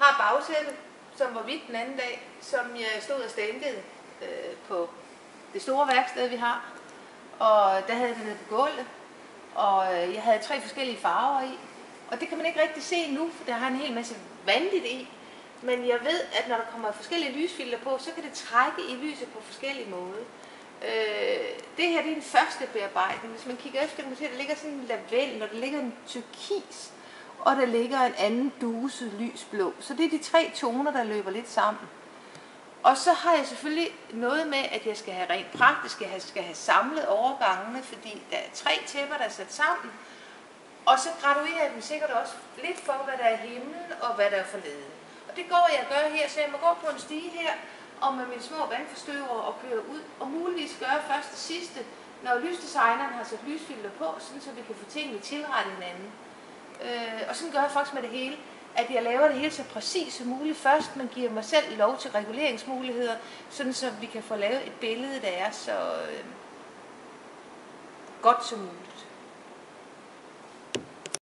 Har bagsætte, som var hvidt den anden dag, som jeg stod og standede på det store værksted, vi har. Og der havde den nede på gulvet, og jeg havde 3 forskellige farver i. Og det kan man ikke rigtig se nu, for der har en hel masse vandigt i. Men jeg ved, at når der kommer forskellige lysfilter på, så kan det trække i lyset på forskellige måder. Det her det er en første bearbejdning. Hvis man kigger efter, kan man se, at der ligger sådan en lavendel, og der ligger en turkis, og der ligger en anden duse lysblå. Så det er de 3 toner, der løber lidt sammen. Og så har jeg selvfølgelig noget med, at jeg skal have rent praktisk, jeg skal have samlet overgangene, fordi der er 3 tæpper, der er sat sammen. Og så graduerer jeg dem sikkert også lidt for, hvad der er i himlen og hvad der er forneden. Og det går jeg at gøre her, så jeg må gå på en stige her, og med mine små vandforstøvere og køre ud, og muligvis gøre først det sidste, når lysdesigneren har sat lysfilter på, sådan så vi kan få tingene tilrettet hinanden. Og sådan gør jeg faktisk med det hele, at jeg laver det hele så præcis som muligt først, men giver mig selv lov til reguleringsmuligheder, sådan så vi kan få lavet et billede, der er så godt som muligt.